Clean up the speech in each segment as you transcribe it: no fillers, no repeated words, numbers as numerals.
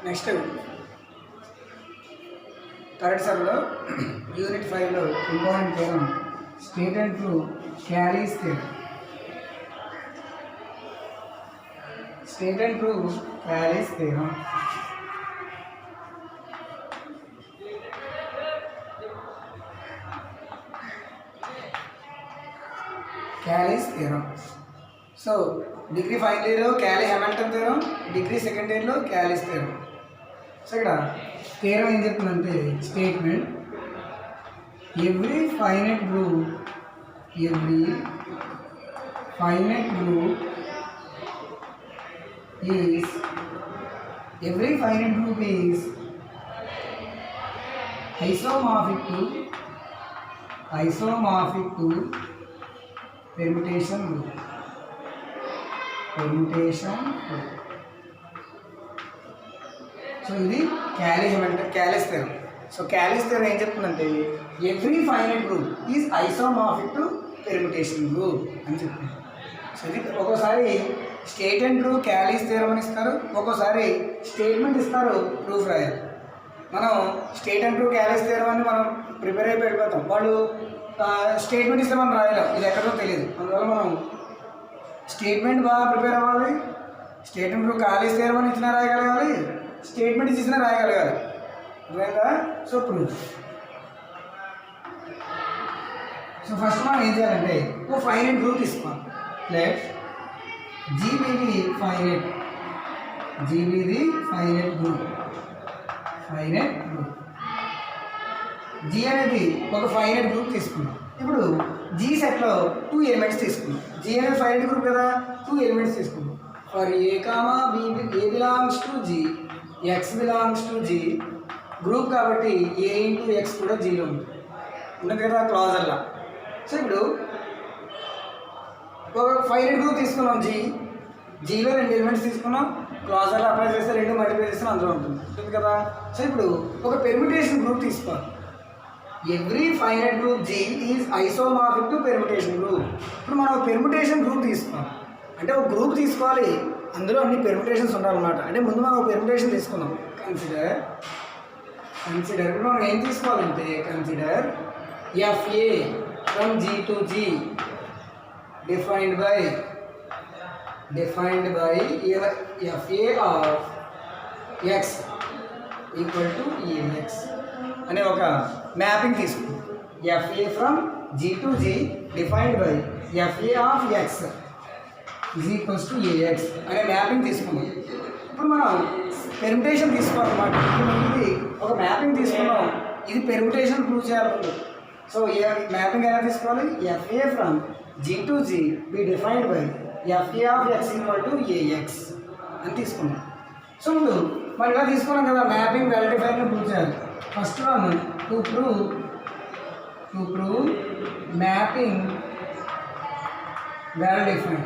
Next third సబ్లో unit 5లో important theorem state and prove Cayley's theorem. State and prove Cayley's theorem. Cayley's theorem. So degree final ఇయర్లో Cayley Hamilton theorem, degree second ఇయర్లో Cayley's theorem. So ఇక్కడ theorem ఏం చెప్తుందంటే statement every finite group is isomorphic to permutation group. So ఇది Cayley's theorem. So Cayley's theorem ఏం చెప్తుందంటే every finite group is isomorphic to permutation group అని చెప్తుంది. So ఇది ఒక్కోసారి స్టేట్ అండ్ ప్రూవ్ క్యాలీస్ థియరం అని ఇస్తారు, ఒక్కోసారి స్టేట్మెంట్ ఇస్తారు, ప్రూఫ్ రాయాలి. మనం స్టేట్ అండ్ ప్రూవ్ క్యాలీస్ థియరం అని మనం ప్రిపేర్ అయిపోయి వెళ్ళిపోతాం. వాళ్ళు స్టేట్మెంట్ ఇస్తే మనం రాయలేం, ఇది ఎక్కడో తెలియదు. అందువల్ల మనం స్టేట్మెంట్ బాగా ప్రిపేర్ అవ్వాలి. స్టేట్ అండ్ ప్రూవ్ క్యాలీస్ థియరం అని ఇచ్చినా రాయగలగాలి, స్టేట్మెంట్ ఇచ్చినా రాయగలగాలి. అర్థమైందా? So proof. సో ఫస్ట్ మనం ఏం చేయాలంటే ఓ ఫైనైట్ గ్రూప్ తీసుకోవాలి. Let G be the finite group. G అనేది ఒక ఫైనైట్ గ్రూప్ తీసుకున్నాం. ఇప్పుడు జీ సెట్లో 2 ఎలిమెంట్స్ తీసుకున్నాం. జీ అనేది ఫైనైట్ గ్రూప్ కదా, 2 ఎలిమెంట్స్ తీసుకున్నాం. For A comma B, A belongs to G, X belongs to G group కాబట్టి ఏ ఇంటూ ఎక్స్ కూడా జీలో ఉంటుంది కదా క్లాజర్లా. సో ఇప్పుడు ఒక ఫైనైట్ గ్రూప్ తీసుకున్నాం. జీలో 2 ఎలిమెంట్స్ తీసుకున్నాం, క్లాజర్లో అప్లై చేస్తే 2 మల్టిప్లై చేస్తే అందులో ఉంటుంది కదా. సో ఇప్పుడు ఒక పెర్ముటేషన్ గ్రూప్ తీసుకోవాలి. Every finite group G is isomorphic to permutation group. ఇప్పుడు మనం పెర్ముటేషన్ గ్రూప్ తీసుకోవాలి అంటే ఒక గ్రూప్ తీసుకోవాలి, అందులో అన్ని పెర్ముటేషన్స్ ఉండాలన్నమాట. అంటే ముందు మనం ఒక పెర్ముటేషన్ తీసుకుందాం. కన్సిడర్ ఇప్పుడు మనం ఏం తీసుకోవాలంటే consider FA from G to G defined by FA of X equal to AX అనే ఒక మ్యాపింగ్ తీసుకుందాం. FA from G to G defined by FA of X is equals to AX అనే mapping తీసుకున్నాం. ఇప్పుడు మనం పెర్ముటేషన్ తీసుకోవాలన్నమాట. ఇది ఒక మ్యాపింగ్ తీసుకున్నాం, ఇది పెర్ముటేషన్ ప్రూవ్ చేయాలి. సో ఏ మ్యాపింగ్ ఎలా తీసుకోవాలి? FA from G to G be defined by FA of X equal to AX అని తీసుకున్నాం. సో ముందు మరి ఇలా తీసుకున్నాం కదా, మ్యాపింగ్ వెల్ డిఫైన్గా ప్రూవ్ చేయాలి. First one to prove mapping well define.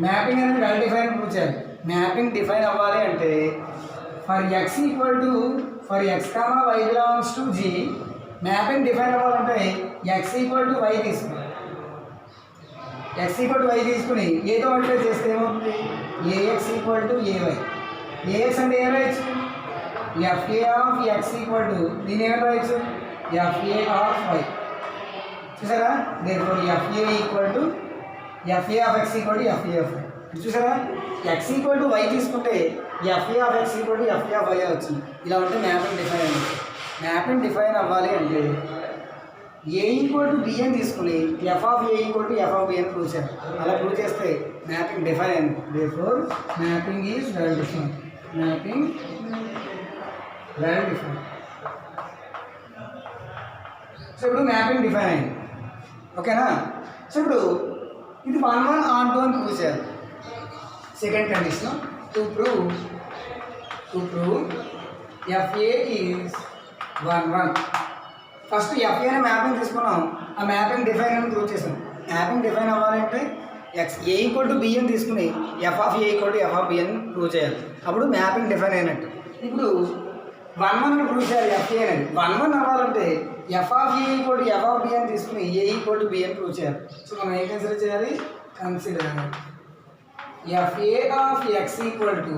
Mapping అనేది వెల్ డిఫైన్ ప్రూవ్ చేయాలి. మ్యాపింగ్ డిఫైన్ అవ్వాలి అంటే for X equal to for X comma Y belongs to G mapping define అవ్వాలంటే ఎక్స్ ఈక్వల్ టు వై తీసుకోవాలి. X equal to Y తీసుకుని ఏదో multiply చేస్తే ఏమవుతుంది? AX equal to AY. AX అంటే ఏం రాయొచ్చు? FA of X equal to దీన్ని ఏమైనా రాయొచ్చు? FA of Y. చూసారా? Therefore FA equal to FA of X equal to FA of Y. చూసారా? ఎక్స్ ఈక్వల్ టు వై తీసుకుంటే FA of X equal to FA of Y వచ్చింది. ఇలా ఉంటే mapping define అయింది. మ్యాపింగ్ డిఫైన్ అవ్వాలి అంటే ఏ equal to B అని తీసుకుని F of A equal to F of B అని ప్రూవ్ చేయాలి. అలా ప్రూవ్ చేస్తే మ్యాపింగ్ డిఫైన్ అయింది. Therefore mapping is well define. So ఇప్పుడు మ్యాపింగ్ డిఫైన్ అయింది. ఓకేనా? సో ఇప్పుడు ఇది 1 ఆన్ 2 అని ప్రూవ్ చేయాలి. Second condition to prove FA is 1 first FA అనే మ్యాపింగ్ తీసుకున్నాం, ఆ మ్యాపింగ్ డిఫైన్ అని ప్రూవ్ చేసాం. మ్యాపింగ్ డిఫైన్ అవ్వాలంటే X A equal to B అని తీసుకుని F of A equal to F of B అని ప్రూవ్ చేయాలి. అప్పుడు మ్యాపింగ్ డిఫైన్ అయినట్టు. ఇప్పుడు 1 అని ప్రూవ్ చేయాలి ఎఫ్ఏ అనేది. 1 అవ్వాలంటే F of A equal to F of B అని తీసుకుని ఏ ఈక్వల్ టు బి అని ప్రూవ్ చేయాలి. సో మనం ఏం కన్సిడర్ చేయాలి? Consider FA of x equal to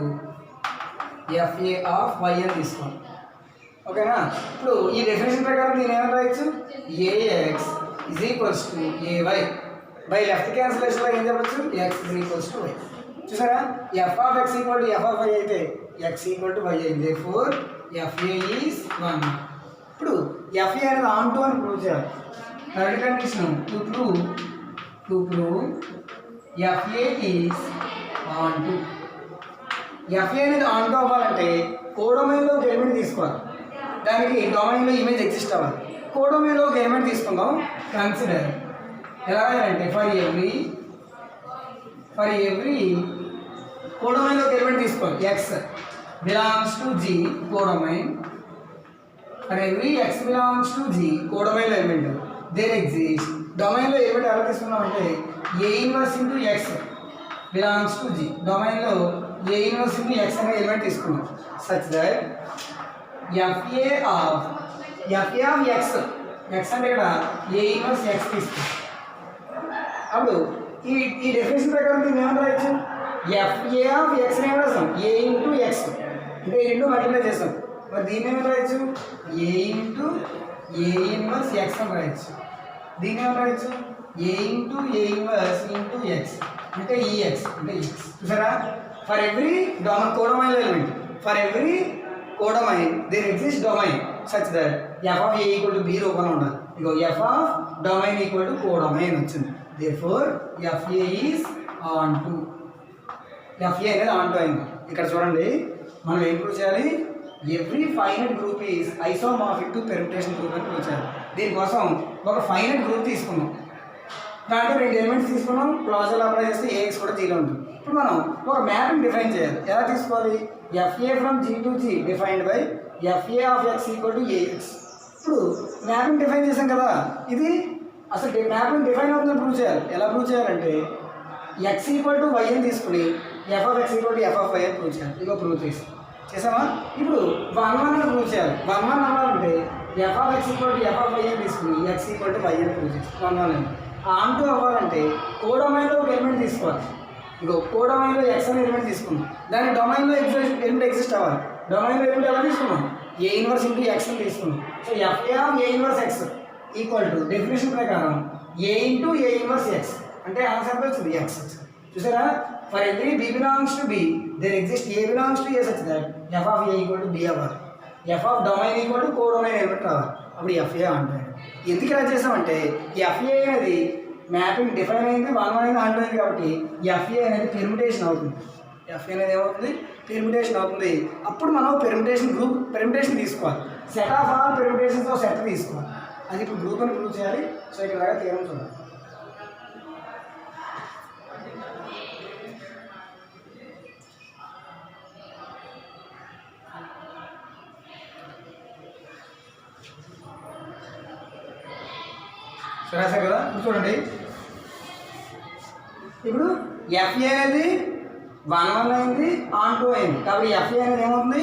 FA of y అని తీసుకోండి. ఓకేనా? ఇప్పుడు ఈ డెఫినేషన్ ప్రకారం నేను ఏమైనా రాయొచ్చు, AX is equals to AY. By left క్యాన్సిలేషన్లో ఏం చెప్పచ్చు, x is equals to y. చూసారా, f of x equal to f of y అయితే x ఈక్వల్ టు y అయింది. Therefore FA is 1. ఇప్పుడు FA అనేది ఆన్ టు అని ప్రూవ్ చేయాలి. Third condition to prove FA is onto. FA అనేది onto అవ్వాలంటే కోడొమైన్లో ఒక ఎలిమెంట్ తీసుకోవాలి. దానికి డొమైన్లో ఇమేజ్ ఎగ్జిస్ట్ అవ్వాలి. కోడొమైన్లో ఒక ఎలిమెంట్ తీసుకుందాం. కన్సిడర్ ఎలా అంటే ఫర్ ఎవ్రీ కోడొమైన్లో ఒక ఎలిమెంట్ తీసుకోవాలి. x belongs to G codomain. For every x belongs to G కోడొమైన్లో ఎలిమెంట్ దేర్ ఎగ్జిస్ట్. డొమైన్లో ఎలిమెంట్ ఎలా తీసుకున్నాం అంటే A inverse into x belongs to G. డొమైన్లో A ఇన్వర్స్ ఇంటూ x అనే ఎలిమెంట్ తీసుకున్నాం. Such that FA of x అంటే ఇక్కడ A ఇన్వర్స్ x తీసుకుంటాం. అప్పుడు ఈ డెఫినేషన్ ప్రకారం దీన్ని ఏమని రాయొచ్చు, FA ఆఫ్ x ఏమి రాస్తాం, A ఇంటూ x. అంటే ఈ రెండు మల్టిప్లై చేస్తాం. మరి దీన్ని ఏమని రాయొచ్చు, A into A inverse x అని రాయొచ్చు. దీన్ని ఏమని రాయొచ్చు, A into A inverse into x అంటే EX అంటే x. చూసారా, for every codomain element, for every codomain there exist domain such that f of A equal to B రూపంలో ఉండాలి. ఇగో f of domain equal to codomain వచ్చింది. Therefore FA is onto. FA అనేది onto అయింది. ఇక్కడ చూడండి, మనం ఏం ప్రూవ్ చేయాలి, every finite group is isomorphic to permutation group అని ప్రూవ్ చేయాలి. దీనికోసం ఒక ఫైనైట్ గ్రూప్ తీసుకున్నాం. దాంట్లో 2 ఎలిమెంట్స్ తీసుకున్నాం. క్లాజువల్ అప్లై చేస్తే AX కూడా జీరో ఉంటుంది. ఇప్పుడు మనం ఒక మ్యాప్ని డిఫైన్ చేయాలి. ఎలా తీసుకోవాలి, FA from G to G defined by FA of x equal to AX. ఇప్పుడు మ్యాప్ని డిఫైన్ చేసాం కదా, ఇది అసలు మ్యాప్ని డిఫైన్ అవుతుందని ప్రూవ్ చేయాలి. ఎలా ప్రూవ్ చేయాలంటే x ఈక్వల్ టు y అని తీసుకుని f of x equal to f of y అని ప్రూవ్ చేయాలి. ఇగో ప్రూవ్ చేసామా. ఇప్పుడు 1 1 అని ప్రూవ్ చేయాలి. 1 1 అవ్వాలంటే f of x equal to f of y అని తీసుకుని x ఈక్వల్ టు y అని ప్రూవ్ చేయాలి. 1 1 అని. ఆన్ టు అవ్వాలంటే కోడొమైన్లో ఒక ఎలిమెంట్ తీసుకోవాలి. ఇగో కోడొమైన్లో x అనే ఎలిమెంట్ తీసుకున్నాం. దాని డొమైన్లో ఎలిమెంట్ ఎగ్జిస్ట్ అవ్వాలి. డొమైన్లో ఎలిమెంట్ ఎలా తీసుకున్నాం, A ఇన్వర్స్ ఇంటూ x అని తీసుకున్నాం. So FA of A inverse x equal to definition ప్రకారం A into A inverse x అంటే ఆన్సర్ వచ్చింది x. చూసారా, for every B belongs to B there exist A belongs to A such that f of A equal to B అవ్వాలి. f of domain equal to codomain element రావాలి. అప్పుడు FA అంటారు. ఎందుకు ఇలా చేసామంటే FA అనేది మ్యాపింగ్ డిఫైన్ అయింది, 1 1 అనేది ఆన్ అయింది కాబట్టి FA అనేది పెర్ముటేషన్ అవుతుంది. FA అనేది ఏమవుతుంది, పెర్ముటేషన్ అవుతుంది. అప్పుడు మనం పెర్ముటేషన్ తీసుకోవాలి. సెట్ ఆఫ్ ఆల్ పెర్ముటేషన్స్తో సెట్ తీసుకోవాలి. అది ఇప్పుడు గ్రూప్ అని ప్రూవ్ చేయాలి. సో ఇక్కడ దాకా తీరం చూడాలి. సరే కదా, చూడండి. ఇప్పుడు FA అనేది 1 1 అయింది, ఆన్ 2 అయింది కాబట్టి FA అనేది ఏమవుతుంది,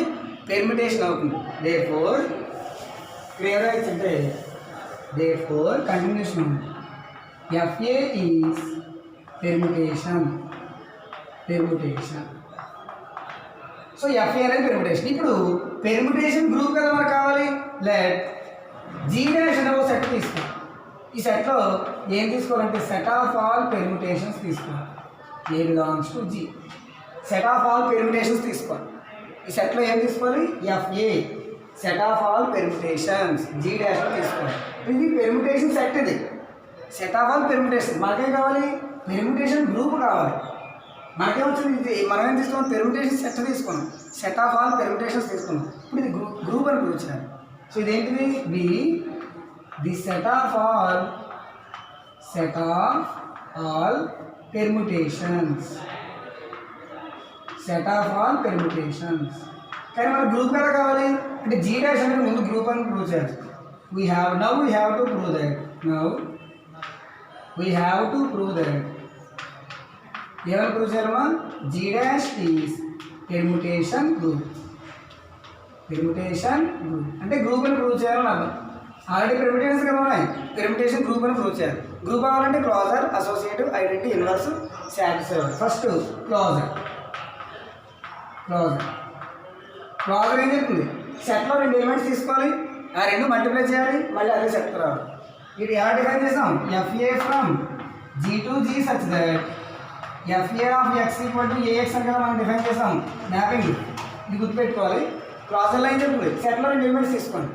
పెర్మిటేషన్ అవుతుంది. దేర్ఫోర్ క్లియర్గా ఇచ్చింటే therefore continuation FA is permutation. So FA అనేది పెర్మిటేషన్. ఇప్పుడు పెర్మిటేషన్ గ్రూప్ కదా మనకు కావాలి. లెట్ G' అనే ఒక సెట్ తీసుకోవాలి. ఈ సెట్లో ఏం తీసుకోవాలంటే సెట్ ఆఫ్ ఆల్ పెర్ముటేషన్స్ తీసుకోవాలి. A belongs to G set of all permutations తీసుకోవాలి. ఈ సెట్లో ఏం తీసుకోవాలి, FA set of all permutations G' తీసుకోవాలి. ఇది పెర్ముటేషన్ సెట్. ఇది సెట్ ఆఫ్ ఆల్ పెర్ముటేషన్. మనకేం కావాలి, పెర్ముటేషన్ గ్రూప్ కావాలి. మనకేమొచ్చింది, మనం ఏం తీసుకున్నాం, పెర్ముటేషన్ సెట్ తీసుకున్నాం. సెట్ ఆఫ్ ఆల్ పెర్ముటేషన్స్ తీసుకున్నాం. ఇప్పుడు ఇది గ్రూప్ అని ప్రూవ్ చేయాలి. సో ఇదేంటిది, the set of all permutations. Set of all permutations. కానీ మనకు గ్రూప్ ఎలా కావాలి అంటే G' అనేది ముందు గ్రూప్ అని ప్రూవ్ చేయాలి. We have to prove that. ఏమైనా ప్రూవ్ చేయాలమ్మా, G' ఈజ్ పెర్ముటేషన్ గ్రూప్ అంటే గ్రూప్ అని ప్రూవ్ చేయాలని అర్థం. ఆల్రెడీ పెర్మిటేషన్స్ కదా ఉన్నాయి, పెర్మిటేషన్ గ్రూప్ అని ప్రూవ్ చేయాలి. గ్రూప్ అవ్వాలంటే closure, associative, identity, inverse, satisfy. First closure. Closure ఏం చెప్తుంది? సెట్లో 2 ఎలిమెంట్స్ తీసుకోవాలి, ఆ 2 మల్టిప్లై చేయాలి, మళ్ళీ అదే సెట్కి రావాలి. ఇది ఎలా డిఫైన్ చేసాం? FA from G to G such that FA of X equal to AX అని కదా మనం డిఫైన్ చేసాం మ్యాపింగ్. ఇది గుర్తుపెట్టుకోవాలి. క్లాజర్లో ఏం చెప్తుంది? సెట్లో 2 ఎలిమెంట్స్ తీసుకోండి.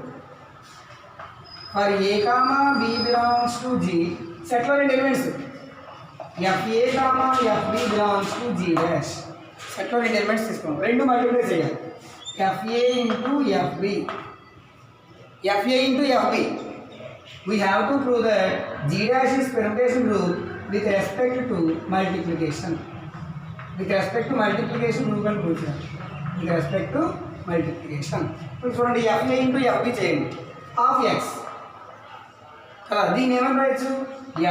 For A comma B belongs to G, సెట్లో 2 elements FA comma FB belongs to G dash. సెట్లో 2 ఎలిమెంట్స్ తీసుకోండి, 2 మల్టిప్లై చేయాలి. FA into FB, FA into FB. We have to prove that G dash is permutation group with respect to multiplication. With respect to multiplication group and prove చేయాలి. With respect to multiplication. ఇప్పుడు చూడండి, FA into FB చేయండి of X కదా, దీన్ని ఏమని రాయొచ్చు?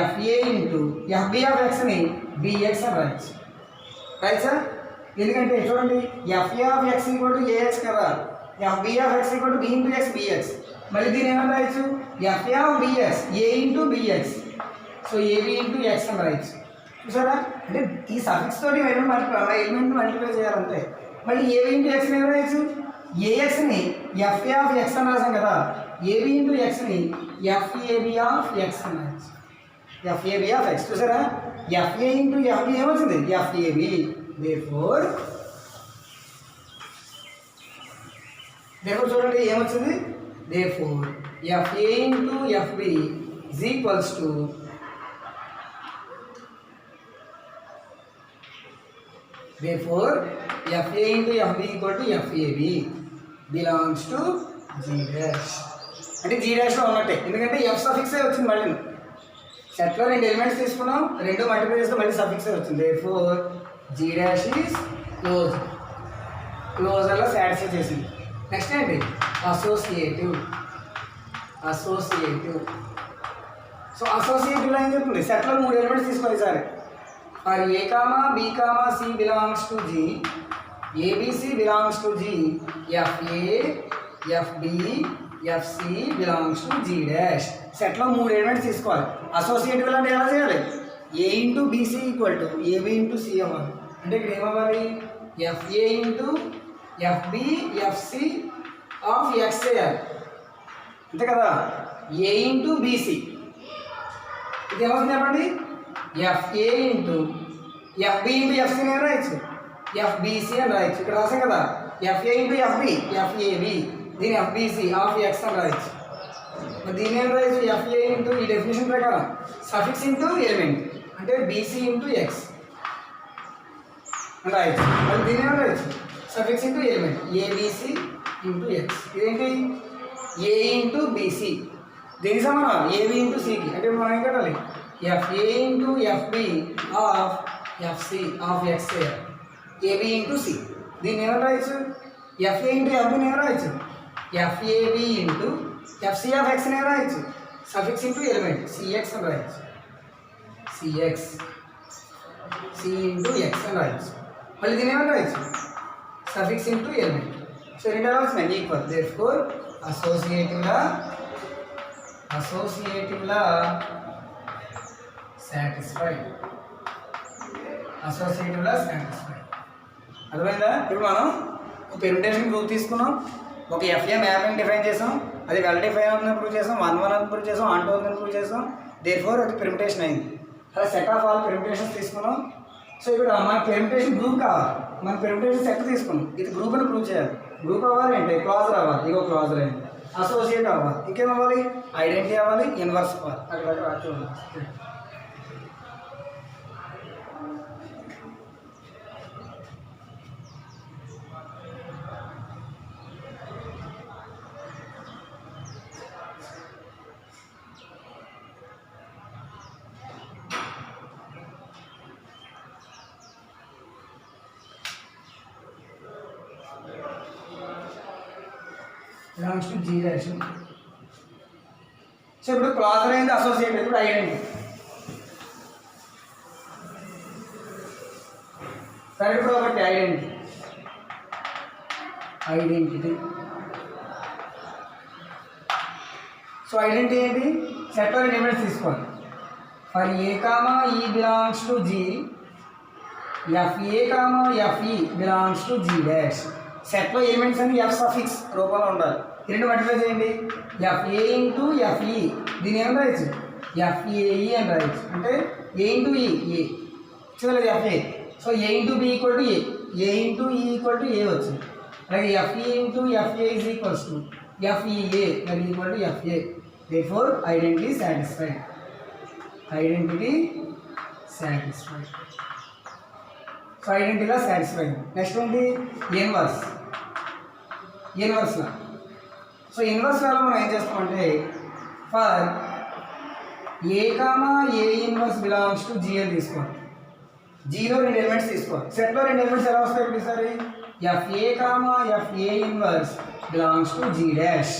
FA into FB of Xని BX అని రాయొచ్చు. Right sir? ఎందుకంటే చూడండి, FA of X equal to AX కదా, FB of X equal to B into X BX. మళ్ళీ దీన్ని ఏమని రాయొచ్చు? FA of BX A into BX, so AB into X అని రాయొచ్చు. చూసారా? అంటే ఈ సఫిక్స్ తోటి ఎలిమెంట్ మల్టిప్లై చేయాలంటే. మళ్ళీ AB ఇంటూ Xని ఏమి రాయొచ్చు? AXని FA ఆఫ్ X అని రాసాం కదా, AB ఇంటూ Xని FAB ఆఫ్ X అని రాయొచ్చు. FAB of X. చూసారా? FA ఇంటూ FB ఏమొచ్చింది? FAB. therefore చూడండి ఏమొచ్చింది? therefore FA into FB is equals to therefore FA into FB equal to FAB belongs to G dash. అంటే G డాష్లో ఉన్నట్టే, ఎందుకంటే F సఫిక్సే వచ్చింది. మళ్ళీ సెట్లో 2 ఎలిమెంట్స్ తీసుకున్నాం, 2 మల్టిప్లై చేస్తే మళ్ళీ సఫిక్సే వచ్చింది. therefore G dash is closed. క్లోజర్లో సాటిస్ఫై చేసింది. నెక్స్ట్ ఏంటి? అసోసియేటివ్. సో అసోసియేటివ్లో ఏం చెప్తుంది? సెట్లో 3 ఎలిమెంట్స్ తీసుకోవాలి సరే. For A comma B comma C belongs to G, ABC belongs to G, FA FB FC belongs to G dash. సెట్లో 3 ఎలిమెంట్స్ తీసుకోవాలి. అసోసియేటివ్ అంటే ఎలా చేయాలి? A into BC equal to AB into C అవ్వాలి. అంటే ఇక్కడ ఏమవ్వాలి? FA into FB FC of X చేయాలి, అంతే కదా. A ఇంటూ BC, ఇది ఏమవుతుంది చెప్పండి? FA into FB into FC అని రాయొచ్చు, FBC అని రాయొచ్చు. ఇక్కడ రాసాం కదా, FA ఇంటూ FB FAB, దీని FBC ఆఫ్ X అని రాయొచ్చు. మరి దీని ఏం రాయొచ్చు? FA ఇంటూ ఈ డెఫినేషన్ ప్రకారం సఫిక్స్ ఇంటూ ఎలిమెంట్ అంటే BC ఇంటూ X అని రాయొచ్చు. మళ్ళీ దీని ఏం రాయొచ్చు? Suffix into element ABC into X. ఇదేంటి? A ఇంటూ BC, దీనికి సమానం AB ఇంటూ Cకి. అంటే మనం ఏం కట్టాలి? FA into FB of FC of X చేయాలి, AB ఇంటూ C. దీన్ని ఏమైనా రాయొచ్చు? FA ఇంటూ FBని ఏమైనా రాయొచ్చు? FAB ఇంటూ FC ఆఫ్ Xని ఏమైనా రాయొచ్చు? సఫిక్స్ ఇంటూ ఎలిమెంట్ CX అని రాయొచ్చు, CX C ఇంటూ X అని రాయొచ్చు. మళ్ళీ దీన్ని ఏమైనా రాయొచ్చు? Suffix into element. సో 2 ఎలా వచ్చినాయి? ఈక్వల్. therefore అసోసియేటివ్లా సాటిస్ఫైడ్. అర్థమైందా? ఇప్పుడు మనం ఒక పెర్మిటేషన్ గ్రూప్ తీసుకున్నాం, ఒక FA మ్యాపింగ్ డిఫైన్ చేసాం, అది వెల్ డిఫైన్ అవుతుందని ప్రూవ్ చేసాం, 1 అని ప్రూవ్ చేసాం, ఆన్ 2 అని ప్రూవ్ చేసాం. therefore అది పెర్మిటేషన్ అయింది. అలా సెట్ ఆఫ్ ఆల్ పెర్మిటేషన్స్ తీసుకున్నాం. సో ఇప్పుడు మన పెర్మిటేషన్ గ్రూప్ కావాలి, మన పెర్మిటేషన్ సెట్ తీసుకున్నాం, ఇది గ్రూప్ అని ప్రూవ్ చేయాలి. గ్రూప్ అవ్వాలి అంటే క్లాజర్ అవ్వాలి, ఇగో క్లాజర్ అయింది. అసోసియేట్ అవ్వాలి, ఇంకేం అవ్వాలి? ఐడెంటిటీ అవ్వాలి, ఇన్వర్స్ అవ్వాలి. అక్కడ చూడండి. belongs to G dash. So ఇప్పుడు క్లాజర్ అయింది, అసోసియేట్. ఇప్పుడు ఐడెంటిటీ. సరే ఇప్పుడు ఒకటి ఐడెంటిటీ. సో ఐడెంటిటీ ఏంటి? సెట్లో రెండు ఎలిమెంట్స్ తీసుకోవాలి. For A comma E belongs to G, FA comma FE belongs to G dash. సెట్లో ఎలిమెంట్స్ అన్ని ఎఫ్ సఫిక్స్ రూపంలో ఉండాలి. రెండు మల్టిప్లై చేయండి. ఎఫ్ఏ ఇంటూ ఎఫ్ఈ, దీని ఏమని రాయచ్చు? ఎఫ్ఏఈ అని రాయచ్చు. అంటే ఏ ఇంటూ ఈ, ఏ చూడలేదు FA. So A into B equal to A, A into E equal to A వచ్చింది. అలాగే FE into FA is equals to FEA that equal to FA. Therefore identity satisfied. Identity satisfied. So ఐడెంటిటీలో satisfied. Next ఏంటి? Inverse. ఇన్వర్స్లో so ఇన్వర్స్లో మనం ఏం చేస్తామంటే for A comma A inverse belongs to G అని తీసుకోండి. జీలో రెండు ఎలిమెంట్స్ తీసుకోవాలి. సెట్లో రెండు ఎలిమెంట్స్ ఎలా వస్తాయి ప్రతిసారి? FA comma FA inverse belongs to G dash.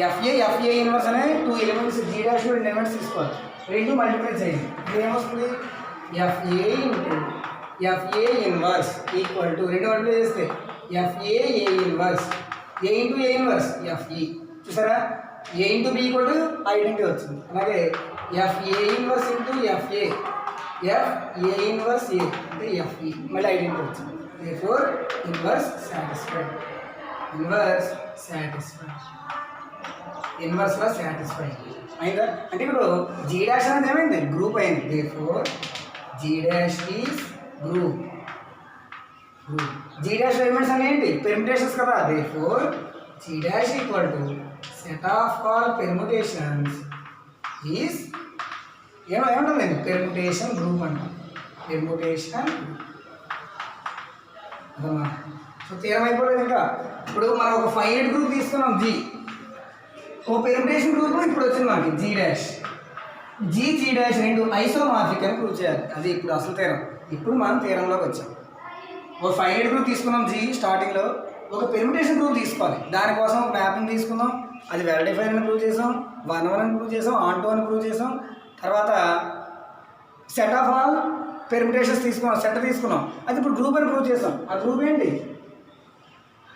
FA inverse అనే టూ ఎలిమెంట్స్, జీ డాష్లో రెండు ఎలిమెంట్స్ తీసుకోవాలి. రెండు మల్టిప్లై చేయండి. ఇది ఏమొస్తుంది? FA into FA inverse equal to రెండు మల్టిప్లై చేస్తే FA inverse, A into A inverse FE. చూసారా? A into B equal to identity వచ్చింది. అలాగే FA inverse into FA, FA inverse A అంటే ఎఫ్ఈ, మళ్ళీ ఐడెంటిటీ వచ్చింది. Therefore inverse satisfied. Inverse satisfied. ఇన్వర్స్లో satisfied అయిందా? అంటే ఇప్పుడు జీ డాష్ అనేది ఏమైంది? గ్రూప్ అయింది. Therefore G dash is group. G dash elements అని ఏంటి? పెర్ముటేషన్స్ కదా. Therefore G dash equal to set of all permutations is ఏముంటుందండి? పెర్ముటేషన్ గ్రూప్ అంటాం. పెర్ముటేషన్ అదమ్మా. సో తీరం అయిపోలేదు ఇంకా. ఇప్పుడు మనం ఒక ఫైనైట్ గ్రూప్ తీసుకున్నాం జీ, ఓ పెర్ముటేషన్ గ్రూప్ ఇప్పుడు వచ్చింది మనకి జీ డాష్. జీ డాష్ రెండు ఐసోమార్ఫిక్ అని ప్రూవ్ చేయాలి. అది ఇప్పుడు అసలు తీరం. ఇప్పుడు మనం తీరంలోకి వచ్చాం. ఒక ఫైనైట్ గ్రూప్ తీసుకున్నాం జీ స్టార్టింగ్లో, ఒక పెర్ముటేషన్ గ్రూప్ తీసుకోవాలి. దానికోసం ఒక మ్యాపింగ్ తీసుకుందాం. అది వెల్ డిఫైన్ అని ప్రూవ్ చేసాం, 1 అని ప్రూవ్ చేసాం, ఆన్ 2 అని ప్రూవ్ చేసాం. తర్వాత సెట్ ఆఫ్ ఆల్ పెర్ముటేషన్స్ తీసుకున్నాం, సెట్ తీసుకున్నాం. అది ఇప్పుడు గ్రూప్ అని ప్రూవ్ చేసాం. ఆ గ్రూప్ ఏంటి?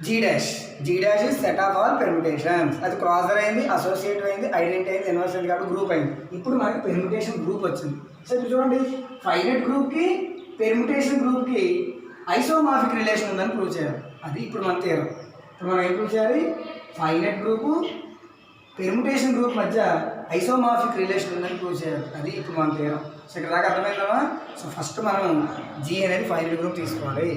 G dash. G dash is set of all permutations. అది క్రాసర్ అయింది, అసోసియేటివ్ అయింది, ఐడెంటిటీ అయింది, ఇన్వర్స్ అయింది కాబట్టి గ్రూప్ అయింది. ఇప్పుడు మనకి పెర్ముటేషన్ గ్రూప్ వచ్చింది. సో ఇప్పుడు చూడండి, ఫైనైట్ గ్రూప్కి పెర్ముటేషన్ గ్రూప్కి ఐసోమార్ఫిక్ రిలేషన్ ఉందని ప్రూవ్ చేయాలి. అది ఇప్పుడు మన తీరం. ఇప్పుడు మనం ఏం ప్రూవ్ చేయాలి? ఫైనైట్ గ్రూపు పెర్ముటేషన్ గ్రూప్ మధ్య ఐసోమార్ఫిక్ రిలేషన్ ఉందని ప్రూవ్ చేయాలి. అది ఇప్పుడు మన తీరం. సో ఇక్కడ దాకా అర్థమైందమ్మా? సో ఫస్ట్ మనం జీ అనేది ఫైనైట్ గ్రూప్ తీసుకోవాలి.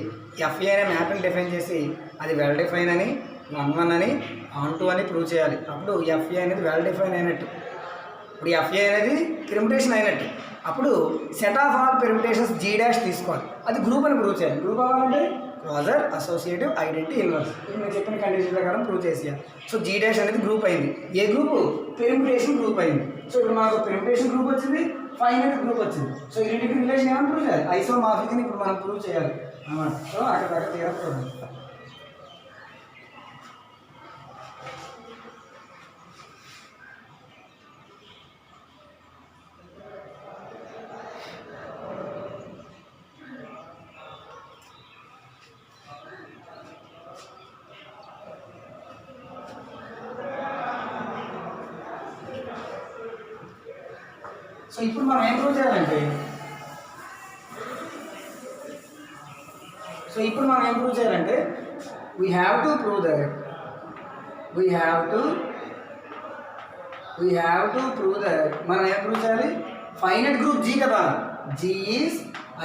ఎఫ్ఏ అనే మ్యాప్ని డిఫైన్ చేసి అది వెల్ డిఫైన్ అని, 1 అని, ఆన్ 2 అని ప్రూవ్ చేయాలి. అప్పుడు ఎఫ్ఏ అనేది వెల్ డిఫైన్ అయినట్టు. ఇప్పుడు ఎఫ్ఏ అనేది పెర్ముటేషన్ అయినట్టు. అప్పుడు set of all permutations G dash తీసుకోవాలి. అది గ్రూప్ అని ప్రూవ్ చేయాలి. గ్రూప్ అవ్వాలంటే క్లాజర్, అసోసియేటివ్, ఐడెంటిటీ, ఇన్వర్స్. ఇది నేను చెప్పిన కండిషన్ ప్రకారం ప్రూవ్ చేసేయాలి. సో జీ డాష్ అనేది గ్రూప్ అయింది. ఏ గ్రూపు? పెర్ముటేషన్ గ్రూప్ అయింది. సో ఇప్పుడు మనకు పెర్ముటేషన్ గ్రూప్ వచ్చింది, ఫైనైట్ గ్రూప్ వచ్చింది. సో ఈ రెండింటి రిలేషన్ ఏమైనా ప్రూవ్ చేయాలి? ఐసోమార్ఫిక్ని ఇప్పుడు మనం ప్రూవ్ చేయాలి అన్నమాట. సో అక్కడ దాకా తీరకూడదు. సో ఇప్పుడు మనం ఏం ప్రూవ్ చేయాలంటే we have to prove that మనం ఏం ప్రూవ్ చేయాలి? ఫైనైట్ గ్రూప్ జీ కదా, జీ ఈజ్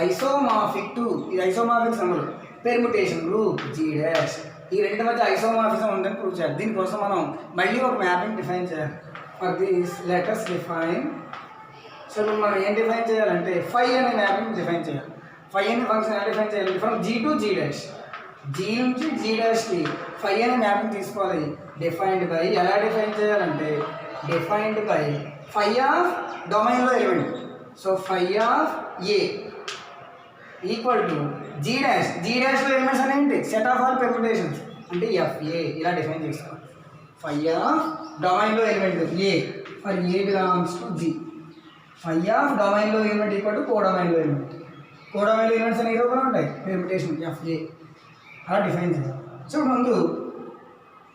ఐసోమార్ఫిక్ టు, ఇది isomorphic symbol, permutation group G dash. ఈ రెండు మధ్య ఐసోమార్ఫిజం ఉందని ప్రూవ్ చేయాలి. దీనికోసం మనం మళ్ళీ ఒక మ్యాపింగ్ డిఫైన్ చేయాలి. For this letters define. So ఇప్పుడు మనం ఏం డిఫైన్ చేయాలంటే ఫై అనే మ్యాపింగ్ డిఫైన్ చేయాలి. ఫై అనే ఫంక్షన్ ఎలా డిఫైన్ చేయాలి? From G to G dash, G నుంచి జీ డాష్కి ఫై అనే మ్యాపింగ్ తీసుకోవాలి. డిఫైన్డ్ బై, ఎలా డిఫైన్ చేయాలంటే డిఫైన్డ్ బై ఫై ఆఫ్ డొమైన్లో element. So phi of A equal to G dash. G డాష్లో ఎలిమెంట్స్ అని ఏంటి? సెట్ ఆఫ్ ఆల్ పెర్ముటేషన్స్ అంటే ఎఫ్ఏ. ఇలా డిఫైన్ చేసుకోవాలి. ఫై ఆఫ్ డొమైన్లో element A for A belongs to G. Phi of డొమైన్లో element equal to కోడొమైన్లో element. కోడొమైన్లో ఎలిమెంట్స్ అనేవి కూడా ఉంటాయి, పెర్ముటేషన్ ఎఫ్ఏ. అలా డిఫైన్ చేయాలి. సో ముందు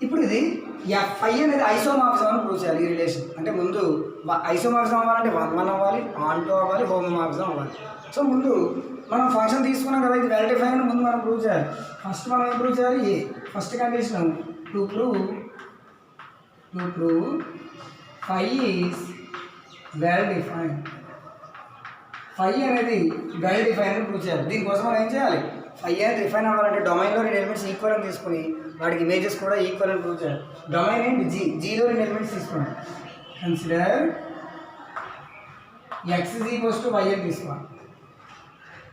ఇప్పుడు ఇది ఫై అనేది ఐసోమార్ఫిజం అని ప్రూవ్ చేయాలి ఈ రిలేషన్. అంటే ముందు ఐసోమార్ఫిజం అవ్వాలంటే 1 1 అవ్వాలి, ఆన్టో అవ్వాలి, హోమోమార్ఫిజం అవ్వాలి. సో ముందు మనం ఫంక్షన్ తీసుకున్నాం కదా, ఇది వెల్ డిఫైన్ అని ముందు మనం ప్రూవ్ చేయాలి. ఫస్ట్ మనం ఏం ప్రూవ్ చేయాలి? A first condition to prove phi is well define. Phi అనేది వెల్ డిఫైన్ అని ప్రూవ్ చేయాలి. దీనికోసం మనం ఏం చేయాలి? ఫై అనేది డిఫైన్ అవ్వాలంటే డొమైన్లో 2 ఎలిమెంట్స్ ఈక్వల్ అని తీసుకుని వాటికి ఇమేజెస్ కూడా ఈక్వల్ అని ప్రూవ్ చేయాలి. డొమైన్ ఏంటి? జీలో 2 ఎలిమెంట్స్ తీసుకోండి. Consider X is equals to why అని తీసుకోవాలి.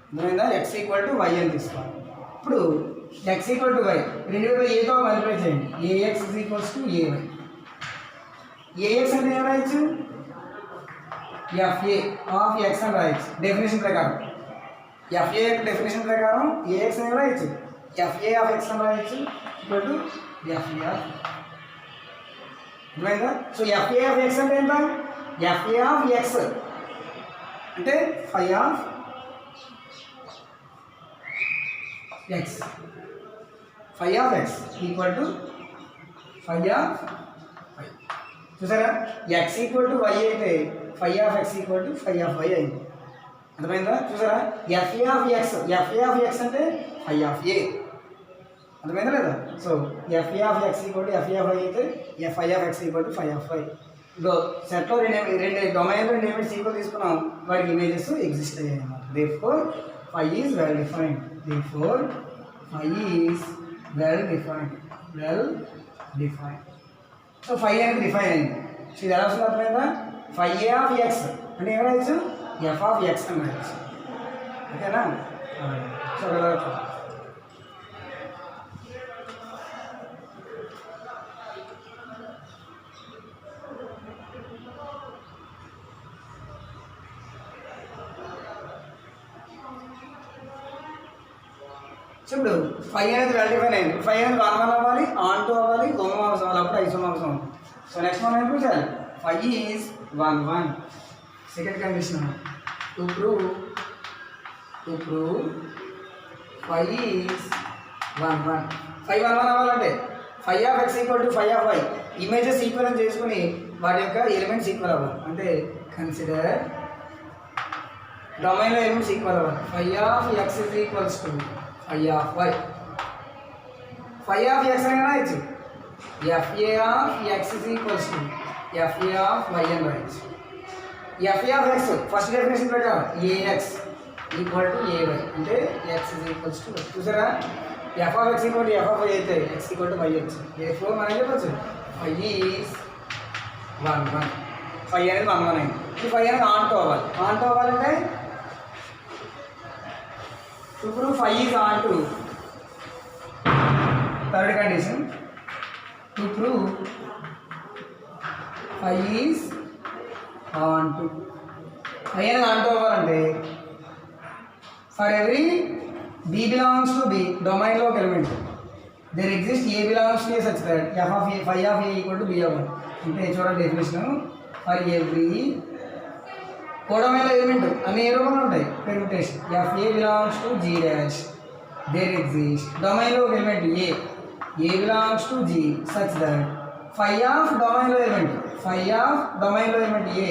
అర్థమైందా? ఎక్స్ ఈక్వల్ టు వై అని తీసుకోవాలి. ఇప్పుడు ఎక్స్ ఈక్వల్ టు వై రెండు వేల ఏతో మల్టిప్లై చేయండి. AX is equals to AY. AX అంటే ఏం రాయొచ్చు? ఎఫ్ఏ ఆఫ్ ఎక్స్ అని రాయొచ్చు డెఫినేషన్ ప్రకారం. ఎఫ్ఏ యొక్క డెఫినేషన్ ప్రకారం ఏఎక్స్ అని రాయొచ్చు, ఎఫ్ఏ ఆఫ్ ఎక్స్ అని రాయొచ్చు ఈక్వల్ టు ఎఫ్ఏ ఆఫ్. అర్థమైందా? సో ఎఫ్ఏ ఆఫ్ ఎక్స్ అంటే ఎంత? ఎఫ్ఏ ఆఫ్ ఎక్స్ అంటే phi of X, phi of X equal to phi of Y. చూసారా? ఎక్స్ ఈక్వల్ టు వై అయితే phi of X equal to phi of Y అయింది. అర్థమైందా? చూసారా? FA of X అంటే phi of A. అర్థమైందా లేదా? So FA of X equal to FA of Y అయితే phi of X equal to phi of Y. ఇదో సెట్లో రెండు డొమైన్లో 2 ఎలిమెంట్స్ ఈక్వల్ తీసుకున్నాం, వాటికి ఇమేజెస్ ఎగ్జిస్ట్ అయ్యాయి అన్నమాట. Therefore phi is well defined. Therefore phi is well defined. So phi అనేది డిఫైన్ అయింది. సో ఇది ఎలా వస్తుంది? అర్థమైందా? ఫై ఏ ఆఫ్ ఎక్స్ అంటే ఏం రాయొచ్చు? ఎఫ్ ఆఫ్ ఎక్స్ అని రాయొచ్చు. ఓకేనా? సో ఇప్పుడు ఫై అనేది వెల్ డిఫైన్ అయింది. ఫై అనేది 1 1 అవ్వాలి, ఆన్టో అవ్వాలి, హోమోమార్ఫిజం అవ్వాలి, అప్పుడు ఐసోమార్ఫిజం అవ్వాలి. సో నెక్స్ట్ మనం ఏం ప్రూవ్ చేయాలి? Phi is 1 1. Second condition to prove phi is 1 1. Phi 1 1 అవ్వాలంటే phi of X equal to phi of Y images equal అని చేసుకుని వాటి యొక్క ఎలిమెంట్స్ ఈక్వల్ అవ్వాలి. అంటే కన్సిడర్ డొమైన్లో ఎలిమెంట్స్ ఈక్వల్ అవ్వాలి. Phi of X is equals to phi of Y. Phi of X అని రాయొచ్చు, FA of X is equals to FA of why అని రాయొచ్చు. FA of X first definition ప్రకారం AX equal to AY అంటే X is equals to Y. చూసారా? F of X equal to F of Y అయితే X equal to Y వచ్చు. Therefore మనం చెప్పచ్చు ఫై is 1 1. ఫై అనేది 1 1 అయింది. ఈ ఫై అనేది ఆన్టో అవ్వాలి. ఆన్టో అవ్వాలంటే ఇప్పుడు phi is onto. Third condition to prove phi is onto. Phi అనేది ఆన్టో అవ్వాలంటే for every B belongs to B డొమైన్లో ఒక element there exist A belongs to A such that F of A phi of A equal to B అవ్వాలి. అంటే చూడండి definition for every డొమైన్లో element అన్ని A రూపంలో ఉంటాయి permutation. F A belongs to G dash there exist డొమైన్లో ఒక element A belongs to G such that phi of డొమైన్లో element A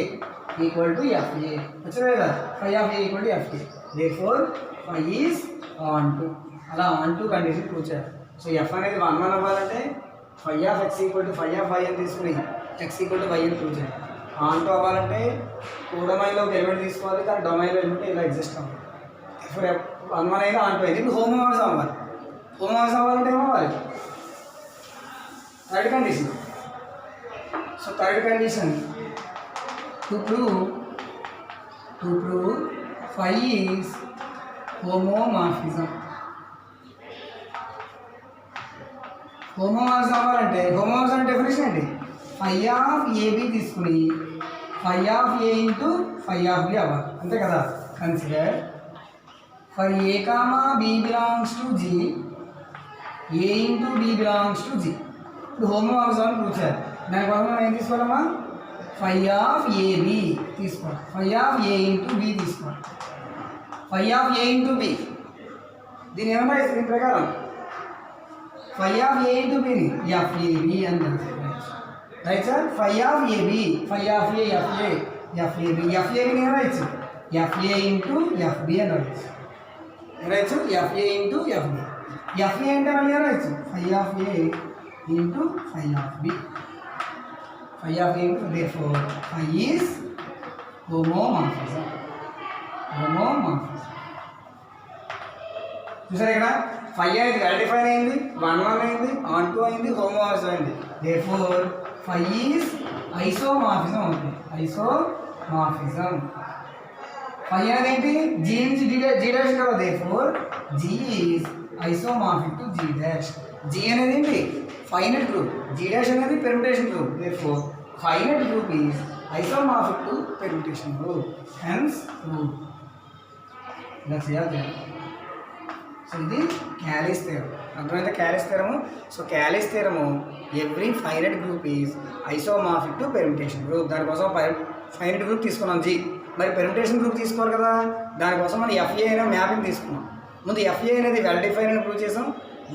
equal to FA. వచ్చింది కదా? Phi of A equal to FA. Therefore phi is onto. అలా onto condition prove చేయాలి. So F అనేది 1 1 అవ్వాలంటే phi of X equal to phi of why అని తీసుకుని X equal to why అని prove చేయాలి. ఆన్టు అవ్వాలంటే డొమైన్లో ఒక ఎలిమెంట్ తీసుకోవాలి, కానీ డొమైన్లో ఎలిమెంట్ ఇలా ఎగ్జిస్ట్ అవ్వాలి. ఇప్పుడు 1 1 అయితే ఆన్టు అయింది. ఇప్పుడు హోమోమార్ఫిజం అవ్వాలి. హోమోమార్ఫిజం అవ్వాలంటే ఏమవ్వాలి? Third condition. So third condition to prove phi is homomorphism. Homomorphism అవ్వాలంటే హోమోమార్ఫిజం డెఫినేషన్ ఏంటి? ఫై ఆఫ్ ఏబి తీసుకుని phi of A into phi of B అవ్వాలి. అంతే కదా? Consider for A comma B belongs to G A into B belongs to G. ఇప్పుడు homomorphism అని prove చేయాలి. దానికోసం మనం ఏం తీసుకోవాలమ్మా? ఫై ఆఫ్ ఏబి తీసుకోవాలి, phi of A into B తీసుకోవాలి. Phi of A into B దీని ఏమన్నా దీని ప్రకారం phi of a into b ని FAB అని రాస్తాం right sir phi of AB phi of A FAB ని రాయొచ్చు FA into FB అని రాయొచ్చు FA into FB FA అంటే మళ్ళీ రాయొచ్చు phi of A into phi of B phi of A into therefore phi is homomorphism చూసారు ఇక్కడ phi అనేది వెల్ డిఫైన్ అయింది 1 1 అయింది on 2 అయింది హోమోమార్ఫిజం అయింది therefore phi is isomorphism అవుతుంది isomorphism phi అనేది ఏంటి g నుంచి g డాష్ కదా therefore g is isomorphic to g dash g అనేది ఏంటి ఫైనైట్ గ్రూప్ g డాష్ అనేది permutation group therefore finite group is isomorphic to permutation group hence group that's the other so ఇది Cayley's theorem అర్థమైందా Cayley's థియరము so Cayley's థియరము every finite group is isomorphic to permutation group దానికోసం finite group తీసుకున్నాం G మరి permutation group తీసుకోవాలి కదా దానికోసం మనం ఎఫ్ఏ అయినా మ్యాపింగ్ తీసుకున్నాం ముందు ఎఫ్ఏ అనేది వెల్ డిఫైన్ అని ప్రూవ్ చేసాం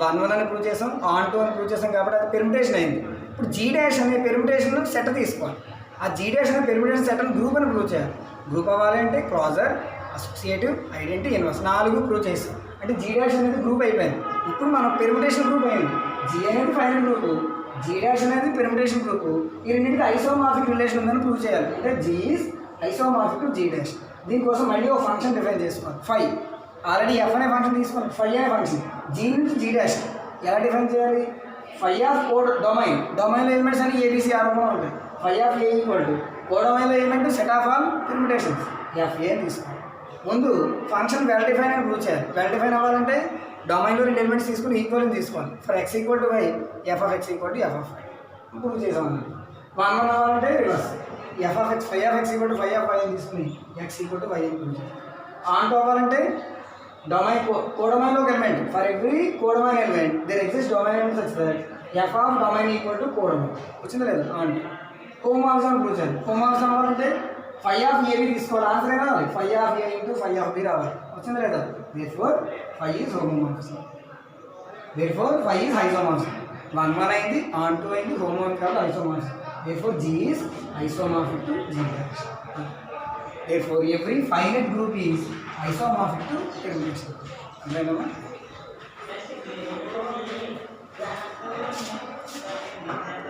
1 1 అని ప్రూవ్ చేసాం on 2 అని ప్రూవ్ చేసాం కాబట్టి అది పెర్ముటేషన్ అయింది ఇప్పుడు జీ డాష్ అనే పెర్ముటేషన్ సెట్ తీసుకోవాలి ఆ జీ డాష్ అనే పెర్ముటేషన్ సెట్ అని గ్రూప్ అని ప్రూవ్ చేయాలి గ్రూప్ అవ్వాలి అంటే closure associative identity inverse 4 prove చేస్తాం అంటే జీ డాష్ అనేది గ్రూప్ అయిపోయింది ఇప్పుడు మనం పెర్ముటేషన్ గ్రూప్ అయింది జీ అనేది ఫైనల్ గ్రూప్ జీ డాష్ అనేది పెర్ముటేషన్ గ్రూప్ ఈ రెండింటికి ఐసోమార్ఫిక్ రిలేషన్ ఉందని ప్రూవ్ చేయాలి అంటే G is isomorphic to G dash దీనికోసం మళ్ళీ ఒక ఫంక్షన్ డిఫైన్ చేసుకోవాలి ఫై ఆల్రెడీ ఎఫ్ అనే ఫంక్షన్ తీసుకోవాలి ఫై అనే ఫంక్షన్ జీ నుంచి జీ డాష్ ఎలా డిఫైన్ చేయాలి ఫై ఆఫ్ కోడ్ డొమైన్లో ఎలిమెంట్స్ అని ఏబీసీ ఆరంభంలో ఉంటాయి phi of A equal to కోడొమైన్లో element set of all permutations F A తీసుకోవాలి ముందు ఫంక్షన్ వెల్ డిఫైన్ అని ప్రూవ్ చేయాలి వెల్ డిఫైన్ అవ్వాలంటే డొమైన్లో 2 ఎలిమెంట్స్ తీసుకుని ఈక్వల్ అని తీసుకోవాలి for X equal to Y F of X equal to F of why prove చేసామని 1 1 అవ్వాలంటే reverse f of X phi of X equal to phi of why అని తీసుకుని ఎక్స్ ఈక్వల్ టు వై అని prove చేయాలి onto అవ్వాలంటే domain కోడొమైన్లో ఒక element for every codomain element there exist domain element such that F of domain equal to codomain వచ్చిందా లేదా on homomorphism prove చేయాలి హోమోమార్ఫిజం అవ్వాలంటే ఫై ఆఫ్ ఏబి తీసుకోవాలి ఆన్సర్ అయినా రావాలి phi of A into phi of B రావాలి వచ్చిందా లేదా therefore phi is homomorphism therefore phi is isomorphism 1 1 అయింది on 2 అయింది హోమోమార్ఫిక్ కాబట్టి isomorphism therefore G is isomorphic to G dash therefore every finite group is isomorphic to permutation.